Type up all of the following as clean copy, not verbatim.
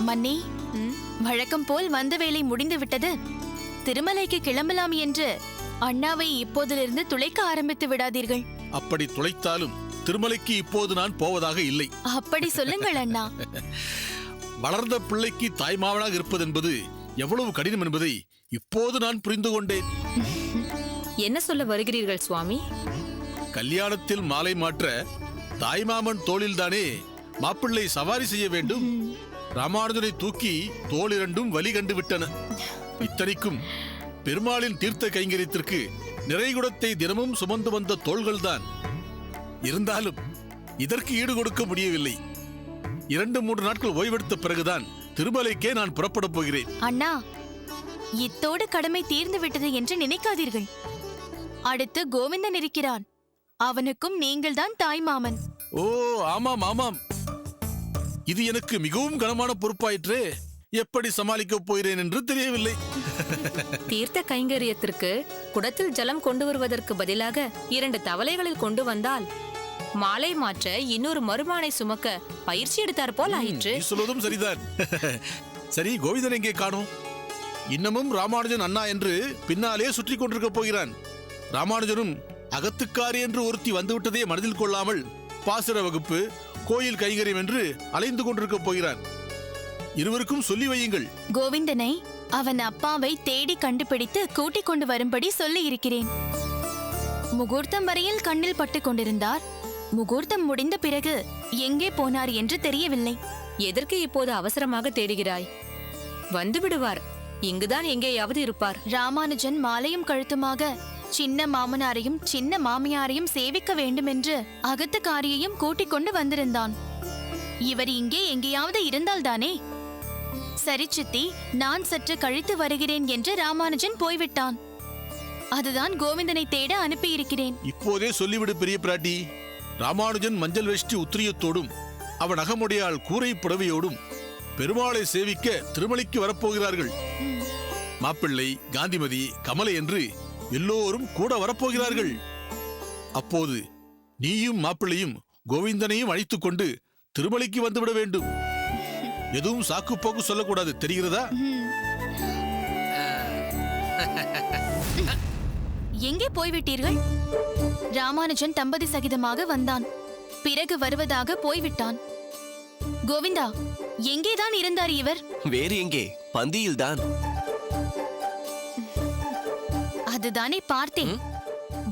மன்னி, வழக்கம் போல் வந்த வேலை முடிந்து விட்டது. திருமலைக்கு கிளம்பலாம் என்று அண்ணாவை இப்போதிலிருந்து துளைக்க ஆரம்பித்து விடாதீர்கள். அப்படி துளைத்தாலும் திருமலைக்கு இப்போது நான் போவதாக இல்லை. அப்படி சொல்லுங்கள் அண்ணா. வளர்ந்த பிள்ளைக்கு தாய்மாவனாக இருப்பது என்பது எவ்வளவு கடினம் என்பதை இப்போது நான் புரிந்து கொண்டேன். என்ன சொல்ல வருகிறீர்கள் சுவாமி? கல்யாணத்தில் மாலை மாற்ற தாய்மாமன் தோளில்தானே மாப்பிள்ளை சவாரி செய்ய வேண்டும். ராமானுஜனை தூக்கி தோள் இரண்டும் வலி கண்டு விட்டன. இத்தனைக்கும் பெருமாளின் தீர்த்த கைங்கரியத்திற்கு நிறைகுடத்தை தினமும் சுமந்து வந்த தோள்கள்தான். இருந்தாலும் இதற்கு ஈடு கொடுக்க முடியவில்லை. 2-3 நாட்கள் ஓய்வெடுத்த பிறகுதான் திருமலைக்கே நான் புறப்பட போகிறேன். அண்ணா, இத்தோடு கடமை தீர்ந்து விட்டது என்று நினைக்காதீர்கள். அடுத்து கோவிந்தன் இருக்கிறான். அவனுக்கும் நீங்கள்தான் தாய்மாமன். ஓ, ஆமாம் ஆமாம். இது எனக்கு மிகவும் கனமான பொறுப்பாயிற்றே. எப்படி சமாளிக்கப் போகிறேன் என்று தெரியவில்லை. தீர்த்த கைங்கரியத்திற்கு குடத்தில் ஜலம் கொண்டு வருவதற்கு பதிலாக 2 தவளைகளில் கொண்டு வந்தால் மாலை மாற்ற இன்னொரு மருமானை சுமக்க பயிற்சி எடுத்தார் போல் ஆயிற்று. சொல்வதும் சரிதான். சரி, கோவிந்தன் எங்கே காணோம்? இன்னமும் ராமானுஜன் அண்ணா என்று பின்னாலே சுற்றி கொண்டிருக்க போகிறான். ராமானுஜனும் அகத்துக்காரி என்று ஒருத்தி வந்துவிட்டதே மனதில் கொள்ளாமல் பாசுர வகுப்பு, கோயில் கைங்கரியம் என்று அலைந்து கொண்டிருக்க போகிறான். இருவருக்கும் சொல்லி வையுங்கள். கோவிந்தனை அவன் அப்பாவை தேடி கண்டுபிடித்து கூட்டிக் கொண்டு வரும்படி சொல்லி இருக்கிறேன். முகூர்த்தம் வரையில் கண்ணில் பட்டு கொண்டிருந்தார். முகூர்த்தம் முடிந்த பிறகு எங்கே போனார் என்று தெரியவில்லை. எதற்கு இப்போது அவசரமாக தேடுகிறாய்? வந்து விடுவார். இங்குதான் எங்கேயாவது இருப்பார். ராமானுஜன் மாலையும் கழுத்துமாக சின்ன மாமனாரையும் சின்ன மாமியாரையும் சேவிக்க வேண்டும் என்று அகத்துக்காரியையும் கூட்டிக் கொண்டு வந்திருந்தான். இவர் இங்கே எங்கேயாவது இருந்தால்தானே? சரி சித்தி, நான் சற்று கழித்து வருகிறேன் என்று ராமானுஜன் போய்விட்டான். அதுதான் கோவிந்தனை தேட அனுப்பியிருக்கிறேன். இப்போதே சொல்லிவிடு பெரிய பிராட்டி. ராமானுஜன் மஞ்சள் வேஷ்டி உத்திரியத்தோடும் அவன் அகமுடையாள் கூரை புடவையோடும் பெருமாளை சேவிக்க திருமலைக்கு வரப்போகிறார்கள். மாப்பிள்ளை, காந்திமதி, கமலை என்று எல்லோரும் கூட வரப்போகிறார்கள். அப்போது நீயும் மாப்பிள்ளையும் கோவிந்தனையும் அழைத்துக் கொண்டு திருமலைக்கு வந்துவிட வேண்டும். எதுவும் சாக்கு போக்கு சொல்லக்கூடாது, தெரிகிறதா? எங்கே போய்விட்டீர்கள்? ராமானுஜன் தம்பதி சகிதமாக வந்தான். பிறகு வருவதாக போய்விட்டான். கோவிந்தா, எங்கேதான் இருந்தார் இவர்? வேறு எங்கே? பந்தியில்தான். அதுதானே பார்த்தேன்.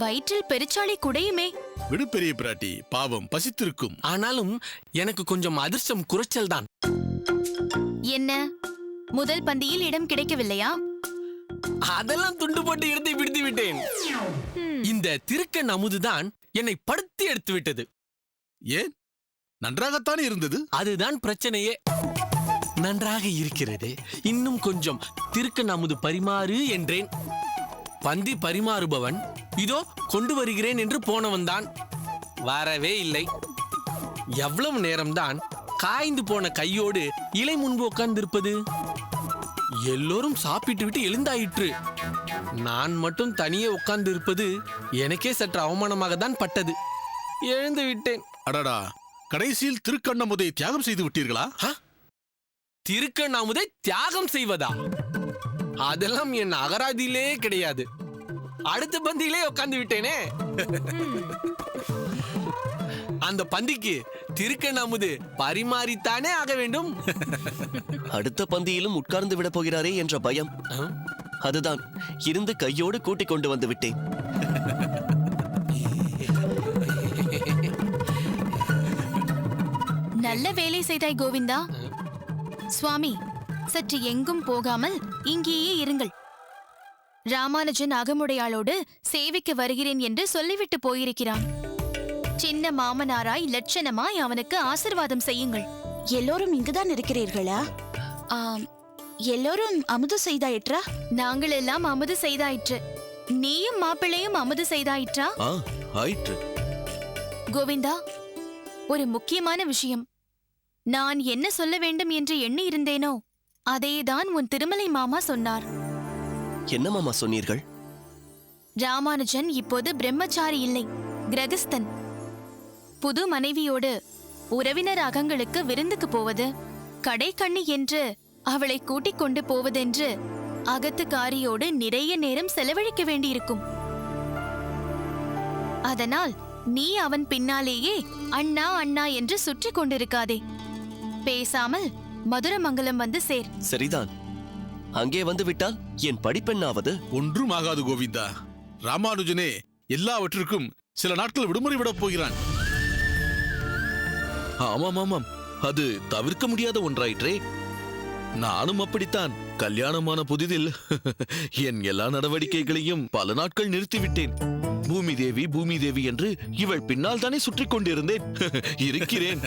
வயிற்றில் பெருச்சாளி குடையுமே. விடு பெரிய பிராட்டி, பாவம் பசித்திருக்கும். ஆனாலும் எனக்கு கொஞ்சம் அதிர்ஷ்டம் குறைச்சல் தான். என்ன, முதல் பந்தியில் இடம் கிடைக்கவில்லையா? அதெல்லாம் துண்டு போட்டு இடத்தை பிடித்து விட்டேன். இந்த திருக்கண் அமுதுதான் என்னை படுத்தி எடுத்து விட்டது. ஏன்? நன்றாகத்தானே இருந்தது. அதுதான் பிரச்சனையே. நன்றாக இருக்கிறது, இன்னும் கொஞ்சம் திருக்கண் அமுது பரிமாறு என்றேன். பந்தி பரிமாறுபவன் இதோ கொண்டு வருகிறேன் என்று போனவன் தான். வரவே இல்லை. எவ்வளவு நேரம்தான் காய்ந்து போன கையோடு இலை முன்பு உட்கார்ந்திருப்பது? எல்லோரும் சாப்பிட்டு விட்டு எழுந்தாயிற்று. நான் மட்டும் தனியே உட்கார்ந்து இருப்பது எனக்கே சற்று அவமானமாக தான் பட்டது. எழுந்து விட்டேன். அடடா, கடைசியில் திருக்கண்ணமுதை தியாகம் செய்து விட்டீர்களா? திருக்கண்ணாமுதை தியாகம் செய்வதா? அதெல்லாம் என் அகராதியிலே கிடையாது. அடுத்த பந்தியிலே உட்கார்ந்து விட்டேனே. அந்த பந்திக்கு திருக்கண்ணாமுது பரிமாறித்தானே ஆக வேண்டும். அடுத்த பந்தியிலும் உட்கார்ந்து விட போகிறாரே என்ற பயம். அதுதான் இருந்து கையோடு கூட்டிக் கொண்டு வந்து விட்டேன். நல்ல வேலை செய்தாய் கோவிந்தா. சுவாமி, சற்று எங்கும் போகாமல் இங்கேயே இருங்கள். ராமானுஜன் அகமுடையாளோடு சேவிக்க வருகிறேன் என்று சொல்லிவிட்டு போயிருக்கிறான். சின்ன மாமனாராய் லட்சணமாய் அவனுக்கு ஆசிர்வாதம் செய்யுங்கள். எல்லோரும் இங்குதான் இருக்கிறீர்களா? எல்லோரும் அமுது செய்தாயிற்றா? நாங்கள் எல்லாம் அமுது செய்தாயிற்று. நீயும் மாப்பிள்ளையும் அமுது செய்தாயிற்றா? ஆயிற்று. கோவிந்தா, ஒரு முக்கியமான விஷயம். நான் என்ன சொல்ல வேண்டும் என்று எண்ணி இருந்தேனோ அதேதான் உன் திருமலை மாமா சொன்னார். என்ன மாமா சொன்னீர்கள்? ராமானுஜன் இப்போது பிரம்மச்சாரி இல்லை, கிரகஸ்தன். புது மனைவியோடு உறவினர் அகங்களுக்கு விருந்துக்கு போவது, கடைக்கண்ணி என்று அவளை கூட்டிக் கொண்டு போவதென்று அகத்துக்காரியோடு நிறைய நேரம் செலவழிக்க வேண்டியிருக்கும். அதனால் நீ அவன் பின்னாலேயே அண்ணா அண்ணா என்று சுற்றி கொண்டிருக்காதே. பேசாமல் மதுரமங்கலம் வந்து சேர். சரிதான். அங்கே வந்து விட்டால் என் படிப்பெண்ணாவது? ஒன்றும் ஆகாது கோவிந்தா. ராமானுஜனே எல்லாவற்றிற்கும் சில நாட்கள் விடுமுறை விடப் போகிறான். ஆமாம் ஆமாம், அது தவிர்க்க முடியாத ஒன்றாயிற்றே. நானும் அப்படித்தான். கல்யாணமான புதிதில் என் எல்லா நடவடிக்கைகளையும் பல நாட்கள் நிறுத்திவிட்டேன். பூமி தேவி பூமி தேவி என்று இவள் பின்னால் தானே சுற்றி கொண்டிருந்தேன். இருக்கிறேன்.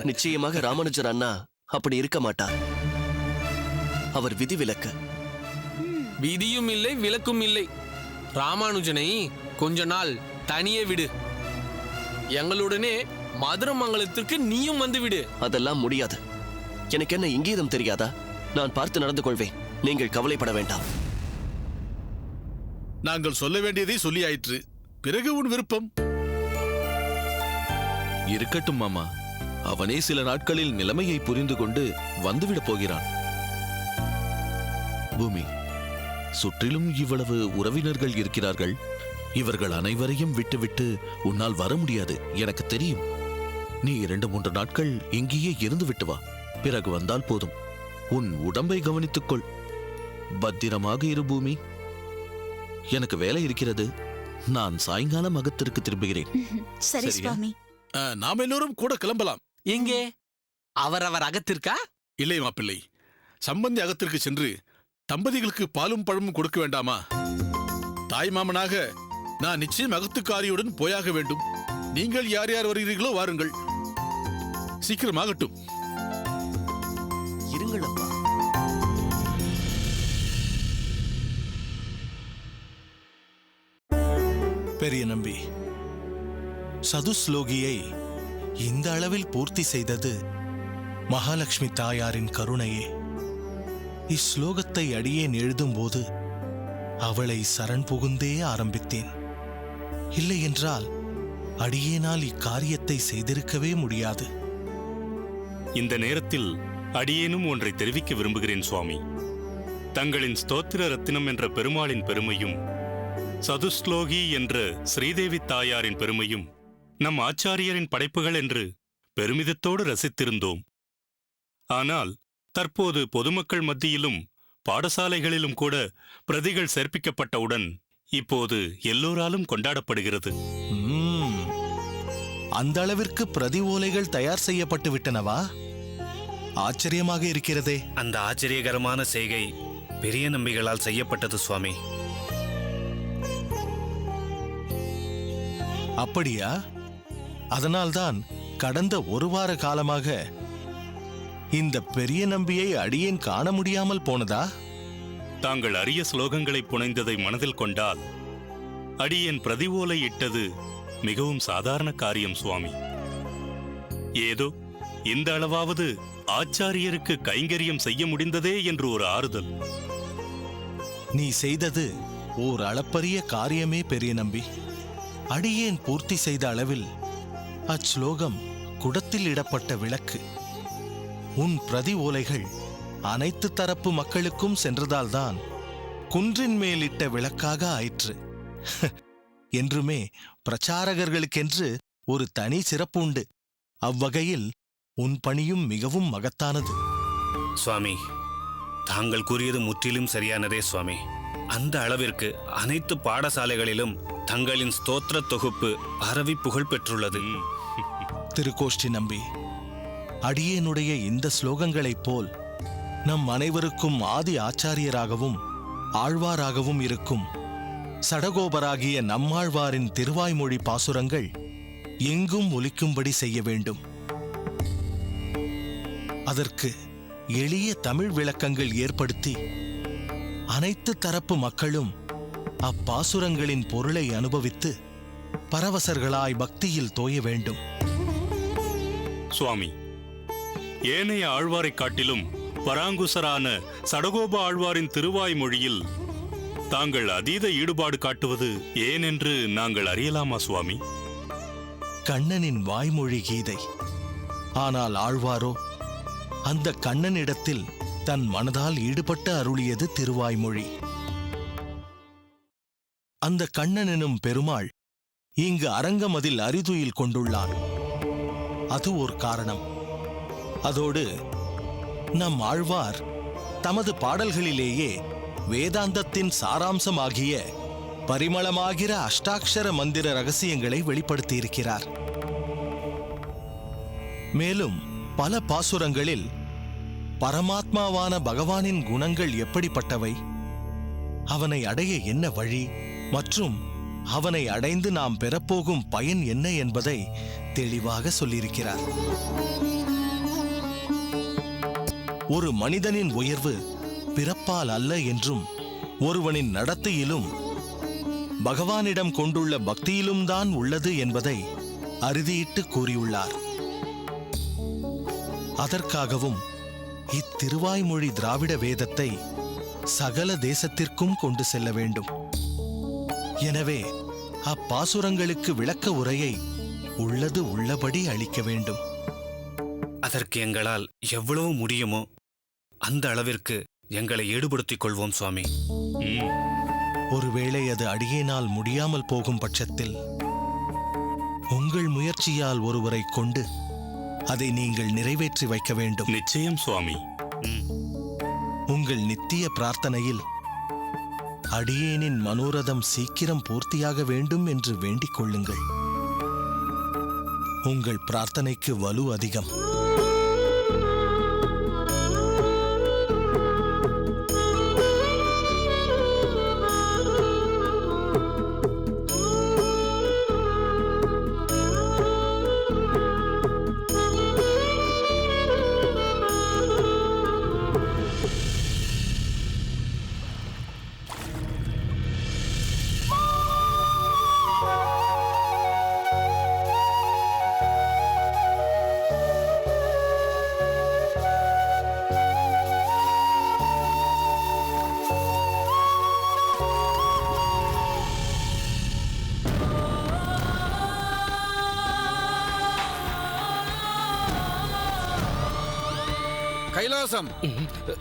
நிச்சயமாக ராமானுஜர் அண்ணா அப்படி இருக்க மாட்டார். அவர் விதிவிலக்கு. விதியும் இல்லை, விலக்கும் இல்லை. ராமானுஜனை கொஞ்ச நாள் தனியே விடு. எங்களுடனே மதுரமங்கலத்திற்கு நீயும் வந்து விடு. அதெல்லாம் முடியாது. எனக்கு என்ன இங்கீதம் தெரியாதா? நான் பார்த்து நடந்து கொள்வேன். நீங்கள் கவலைப்பட வேண்டாம். நாங்கள் சொல்ல வேண்டியதை சொல்லியாயிற்று. பிறகு உன் விருப்பம். இருக்கட்டும் மாமா. அவனே சில நாட்களில் நிலைமையை புரிந்து கொண்டு வந்துவிடப் போகிறான். பூமி, சுற்றிலும் இவ்வளவு உறவினர்கள் இருக்கிறார்கள். இவர்கள் அனைவரையும் விட்டுவிட்டு உன்னால் வர முடியாது, எனக்கு தெரியும். நீ 2-3 நாட்கள் இங்கேயே இருந்து விட்டு வா. பிறகு வந்தால் போதும். உன் உடம்பை கவனித்துக்கொள். பத்திரமாக இரு பூமி. எனக்கு வேலை இருக்கிறது. நான் சாயங்காலம் அகத்திற்கு திரும்புகிறேன். சரி சரியா? சுவாமி. நாம் எல்லோரும் கூட கிளம்பலாம். எங்கே? அவரவர் அகத்திற்கா? இல்லை மாப்பிள்ளை, சம்பந்தி அகத்திற்கு சென்று தம்பதிகளுக்கு பாலும் பழமும் கொடுக்க வேண்டாமா? தாய் மாமனாக நான் நிச்சயம் அகத்துக்காரியுடன் போயாக வேண்டும். நீங்கள் யார் யார் வருகிறீர்களோ வாருங்கள். சீக்கிரமாகட்டும். இருங்கள் அப்பா. பெரிய நம்பி, சதுஸ்லோகியை இந்த அளவில் பூர்த்தி செய்தது மகாலட்சுமி தாயாரின் கருணையே. இஸ்லோகத்தை அடியேன் எழுதும்போது அவளை சரண் புகுந்தே ஆரம்பித்தேன். இல்லையென்றால் அடியேனால் இக்காரியத்தை செய்திருக்கவே முடியாது. இந்த நேரத்தில் அடியேனும் ஒன்றை தெரிவிக்க விரும்புகிறேன் சுவாமி. தங்களின் ஸ்தோத்திர ரத்தினம் என்ற பெருமாளின் பெருமையும் சதுஸ்லோகி என்ற ஸ்ரீதேவி தாயாரின் பெருமையும் நம் ஆச்சாரியரின் படைப்புகள் என்று பெருமிதத்தோடு ரசித்திருந்தோம். ஆனால் தற்போது பொதுமக்கள் மத்தியிலும் பாடசாலைகளிலும் கூட பிரதிகள் சேர்ப்பிக்கப்பட்டவுடன் இப்போது எல்லோராலும் கொண்டாடப்படுகிறது. அந்த அளவிற்கு பிரதி ஓலைகள் தயார் செய்யப்பட்டு விட்டனவா? ஆச்சரியமாக இருக்கிறதே. அந்த ஆச்சரியகரமான செய்கை பெரிய நம்பிகளால் செய்யப்பட்டது சுவாமி. அப்படியா? அதனால்தான் கடந்த 1 வார காலமாக இந்த பெரிய நம்பியை அடியேன் காண முடியாமல் போனதா? தாங்கள் அரிய ஸ்லோகங்களை புனைந்ததை மனதில் கொண்டால் அடியேன் பிரதி ஓலை இட்டது மிகவும் சாதாரண காரியம் சுவாமி. ஏதோ இந்த அளவாவது ஆச்சாரியருக்கு கைங்கரியம் செய்ய முடிந்ததே என்று ஒரு ஆறுதல். நீ செய்தது ஓர் அளப்பரிய காரியமே பெரிய நம்பி. அடியேன் பூர்த்தி செய்த அளவில் அச்லோகம் குடத்தில் இடப்பட்ட விளக்கு. உன் பிரதி ஓலைகள் அனைத்து தரப்பு மக்களுக்கும் சென்றதால்தான் குன்றின் மேலிட்ட விளக்காக ஆயிற்று. என்றுமே பிரச்சாரகர்களுக்கென்று ஒரு தனி சிறப்பு உண்டு. அவ்வகையில் உன் பணியும் மிகவும் மகத்தானது. சுவாமி, தாங்கள் கூறியது முற்றிலும் சரியானதே சுவாமி. அந்த அளவிற்கு அனைத்து பாடசாலைகளிலும் தங்களின் ஸ்தோத்திர தொகுப்பு பரவி புகழ் பெற்றுள்ளது. திருக்கோஷ்டி நம்பி, அடியேனுடைய இந்த ஸ்லோகங்களைப் போல் நம் அனைவருக்கும் ஆதி ஆச்சாரியராகவும் ஆழ்வாராகவும் இருக்கும் சடகோபராகிய நம்மாழ்வாரின் திருவாய்மொழி பாசுரங்கள் எங்கும் ஒலிக்கும்படி செய்ய வேண்டும். அதற்கு எளிய தமிழ் விளக்கங்கள் ஏற்படுத்தி அனைத்து தரப்பு மக்களும் அப்பாசுரங்களின் பொருளை அனுபவித்து பரவசர்களாய் பக்தியில் தோய வேண்டும். சுவாமி, ஏனைய ஆழ்வாரைக் காட்டிலும் பராங்குசரான சடகோப ஆழ்வாரின் திருவாய்மொழியில் தாங்கள் அதீத ஈடுபாடு காட்டுவது ஏனென்று நாங்கள் அறியலாமா சுவாமி? கண்ணனின் வாய்மொழி கீதை. ஆனால் ஆழ்வாரோ அந்த கண்ணனிடத்தில் தன் மனதால் ஈடுபட்டு அருளியது திருவாய்மொழி. அந்த கண்ணன் எனும் பெருமாள் இங்கு அரங்கமதில் அரிதுயில் கொண்டுள்ளான். அது ஒரு காரணம். அதோடு நம் ஆழ்வார் தமது பாடல்களிலேயே வேதாந்தத்தின் சாராம்சமாகிய பரிமளமாகிற அஷ்டாட்சர மந்திர ரகசியங்களை வெளிப்படுத்தியிருக்கிறார். மேலும் பல பாசுரங்களில் பரமாத்மாவான பகவானின் குணங்கள் எப்படிப்பட்டவை, அவனை அடைய என்ன வழி மற்றும் அவனை அடைந்து நாம் பெறப்போகும் பயன் என்ன என்பதை தெளிவாக சொல்லியிருக்கிறார். ஒரு மனிதனின் உயர்வு பிறப்பால் அல்ல என்றும் ஒருவனின் நடத்தையிலும் பகவானிடம் கொண்டுள்ள பக்தியிலும் தான் உள்ளது என்பதை அறுதியிட்டு கூறியுள்ளார். அதற்காகவும் இத்திருவாய்மொழி திராவிட வேதத்தை சகல தேசத்திற்கும் கொண்டு செல்ல வேண்டும். எனவே அப்பாசுரங்களுக்கு விளக்க உரையை உள்ளது உள்ளபடி அளிக்க வேண்டும். அதற்கு எங்களால் எவ்வளவு முடியுமோ அந்த அளவிற்கு எங்களை ஈடுபடுத்திக் கொள்வோம் சுவாமி. ஒருவேளை அது அடியேனால் முடியாமல் போகும் பட்சத்தில் உங்கள் முயற்சியால் ஒருவரை கொண்டு அதை நீங்கள் நிறைவேற்றி வைக்க வேண்டும். நிச்சயம் சுவாமி. உங்கள் நித்திய பிரார்த்தனையில் அடியேனின் மனோரதம் சீக்கிரம் பூர்த்தியாக வேண்டும் என்று வேண்டிக் கொள்ளுங்கள். உங்கள் பிரார்த்தனைக்கு வலு அதிகம். கைலாசம்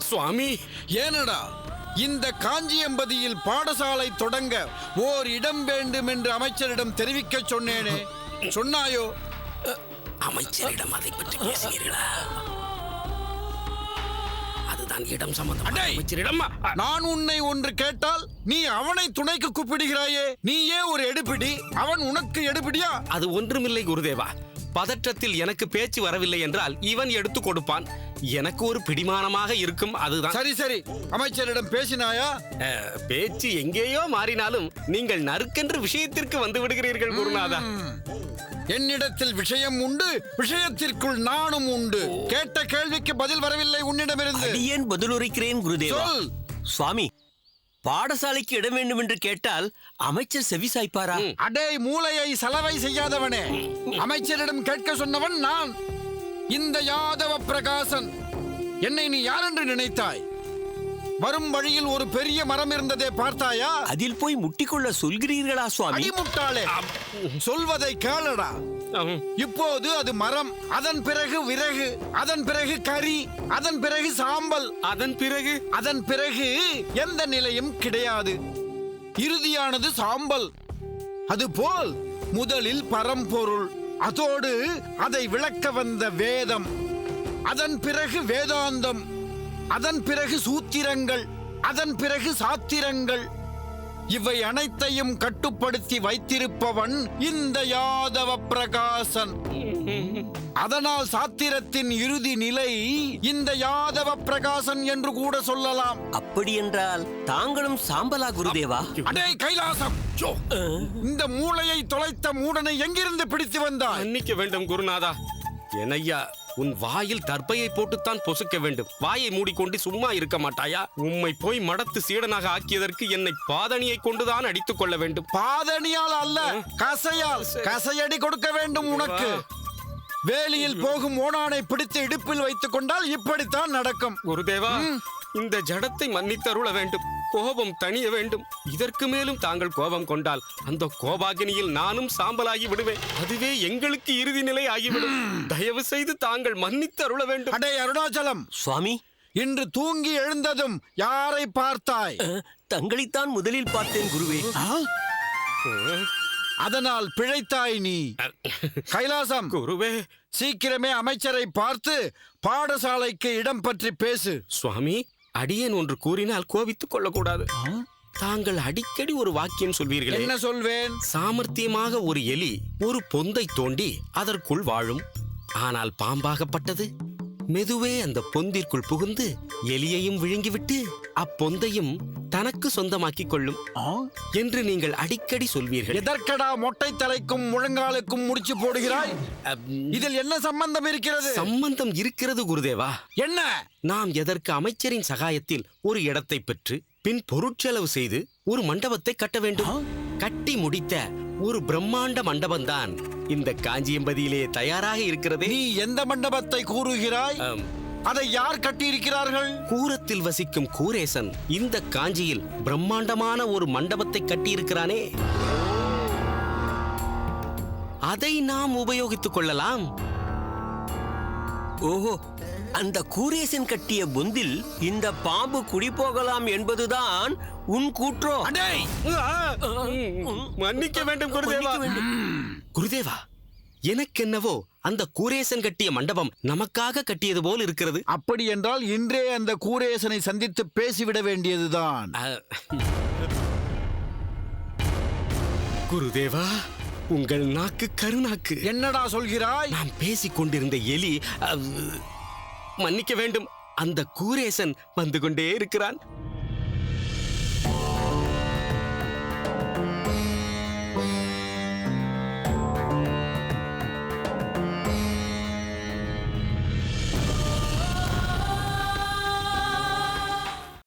சுவாமி, ஏனடா இந்த காஞ்சியம்பதியில் பாடசாலை தொடங்க ஓர் இடம் வேண்டும் என்று அமைச்சரிடம் தெரிவிக்க சொன்னேனே, சொன்னாயோ? அமைச்சரிடம் அதை பற்றி பேசுகிறீர்களா? அதுதான் இடம் சம்பந்தம். அமைச்சரிடம் நான் உன்னை ஒன்று கேட்டால் நீ அவனை துணைக்கு கூப்பிடுகிறாயே. நீயே ஒரு எடுபிடி, அவன் உனக்கு எடுபிடியா? அது ஒன்றுமில்லை குருதேவா. பதற்றத்தில் எனக்கு பேச்சு வரவில்லை என்றால் இவன் எடுத்து கொடுப்பான். எனக்கு ஒரு பிடிமானமாக இருக்கும். அதுதான். சரி சரி, அமைச்சரிடம் பேசினாயா? பேச்சு எங்கேயோ மாறினாலும் நீங்கள் நறுக்கென்று விஷயத்திற்கு வந்து விடுகிறீர்கள் குருநாதா. என்னிடத்தில் விஷயம் உண்டு, விஷயத்திற்குள் நானும் உண்டு. கேட்ட கேள்விக்கு பதில் வரவில்லை உன்னிடமிருந்து. ஏன் பதிலுரைக்கிறேன் குருதேவா. சுவாமி, பாடசாலைக்கு இடம் வேண்டும் என்று கேட்டால் அமைச்சர் செவி சாய்ப்பாரா? அடே மூளையை சலவை செய்யாதவனே, அமைச்சரிடம் கேட்க சொன்னவன் நான், இந்த யாதவ பிரகாசன். என்னை நீ யார் என்று நினைத்தாய்? வரும் வழியில் ஒரு பெரிய மரம் இருந்ததே, பார்த்தாயா? அதில் போய் முட்டிக்கொள்ள சொல்கிறீர்களா சுவாமி? அடிமுட்டாளே, சொல்வதை கேளடா. இப்போது அது மரம், அதன் பிறகு விறகு, அதன் பிறகு கறி, அதன் பிறகு சாம்பல், அதன் பிறகு எந்த நிலையும் கிடையாது. இறுதியானது சாம்பல். அதுபோல் முதலில் பரம்பொருள், அதோடு அதை விளக்க வந்த வேதம், அதன் பிறகு வேதாந்தம், அதன் பிறகு சூத்திரங்கள், அதன் பிறகு சாத்திரங்கள். இவை அனைத்தையும் கட்டுப்படுத்தி வைத்திருப்பவன் இந்த யாதவ பிரகாசன். அதனால் சாத்திரத்தின் இறுதி நிலை இந்த யாதவ பிரகாசன் என்று கூட சொல்லலாம். அப்படி என்றால் தாங்களும் சாம்பலா குருதேவா? அடே கைலாசம், இந்த மூளையை தொலைத்த மூடனை எங்கிருந்து பிடித்து வந்தாய்? மன்னிக்க வேண்டும் குருநாதா. என்னையா, உன் வாயில் தர்பையை போட்டுத்தான் பொசுக்க வேண்டும். வாயை மூடிக்கொண்டு சும்மா இருக்க மாட்டாயா? உம்மை போய் மடத்து சீடனாக ஆக்கியதற்கு என்னை பாதணியை கொண்டுதான் அடித்துக் கொள்ள வேண்டும். பாதணியால் அல்ல, கசையால். கசையடி கொடுக்க வேண்டும் உனக்கு. வேலியில் போகும் ஓணானை பிடித்து இடுப்பில் வைத்துக் கொண்டால் இப்படித்தான் நடக்கும். குருதேவா, இந்த ஜடத்தை மன்னித்தருள வேண்டும். கோபம் தணிய வேண்டும். இதற்கு மேலும் தாங்கள் கோபம் கொண்டால் அந்த கோபாகினியில் நானும் சாம்பலாகி விடுவேன். அதுவே எங்களுக்கு இறுதி நிலை ஆகிவிடும். தயவு செய்து தாங்கள் மன்னித்தருள வேண்டும். அடே அருணாச்சலம் சுவாமி, இன்று தூங்கி எழுந்ததும் யாரை பார்த்தாய்? தங்களைத்தான் முதலில் பார்த்தேன் குருவே. அதனால் பிழைத்தாய் நீ. கைலாசம் குருவே, சீக்கிரமே அமைச்சரை பார்த்து பாடசாலைக்கு இடம் பற்றி பேசு. சுவாமி, அடியேன் ஒன்று கூறினால் கோபித்துக் கொள்ளக்கூடாது. தாங்கள் அடிக்கடி ஒரு வாக்கியம் சொல்வீர்களே. என்ன சொல்வேன்? சாமர்த்தியமாக ஒரு எலி ஒரு பொந்தை தோண்டி அதற்குள் வாழும். ஆனால் பாம்பாகப்பட்டது மெதுவே அந்த பொந்திற்குள் புகுந்து எலியையும் விழுங்கிவிட்டு அப்பொந்தையும் தனக்கு சொந்தமாக்கிக் கொள்ளும் என்று நீங்கள் அடிக்கடி சொல்வீர்கள். எதற்கடா மொட்டை தலைக்கும் முழங்காலுக்கும் முடிச்சு போடுகிறாய்? இதில் என்ன சம்பந்தம் இருக்கிறது? சம்பந்தம் இருக்கிறது குருதேவா. என்ன? நாம் எதற்கு அமைச்சரின் சகாயத்தில் ஒரு இடத்தை பெற்று பின் பொருட்செலவு செய்து ஒரு மண்டபத்தை கட்ட வேண்டும். கட்டி முடித்த ஒரு பிரம்மாண்ட மண்டபம்தான் இந்த காஞ்சியம்பதியிலே தயாராக இருக்கிறது. நீ எந்த மண்டபத்தை கூறுகிறாய்? அதை யார் கட்டியிருக்கிறார்கள்? கூரத்தில் வசிக்கும் கூரேசன் இந்த காஞ்சியில் பிரம்மாண்டமான ஒரு மண்டபத்தை கட்டியிருக்கிறானே, அதை நாம் உபயோகித்துக் கொள்ளலாம். ஓஹோ, அந்த கூரேசன் கட்டிய பொந்தில் இந்த பாம்பு குடிபோகலாம் என்பதுதான் உன் கூற்றோ? மன்னிக்க வேண்டும் குருதேவா. குருதேவா, எனக்கென்னவோ அந்த கூரேசன் கட்டிய மண்டபம் நமக்காக கட்டியது போல் இருக்கிறது. அப்படி என்றால் இன்றே அந்த கூரேசனை சந்தித்து பேசிவிட வேண்டியதுதான். குருதேவா, உங்கள் நாக்கு கருநாக்கு. என்னடா சொல்கிறாய்? நான் பேசிக் கொண்டிருந்த எலி மன்னிக்க வேண்டும், அந்த கூரேசன் வந்து கொண்டே இருக்கிறான்.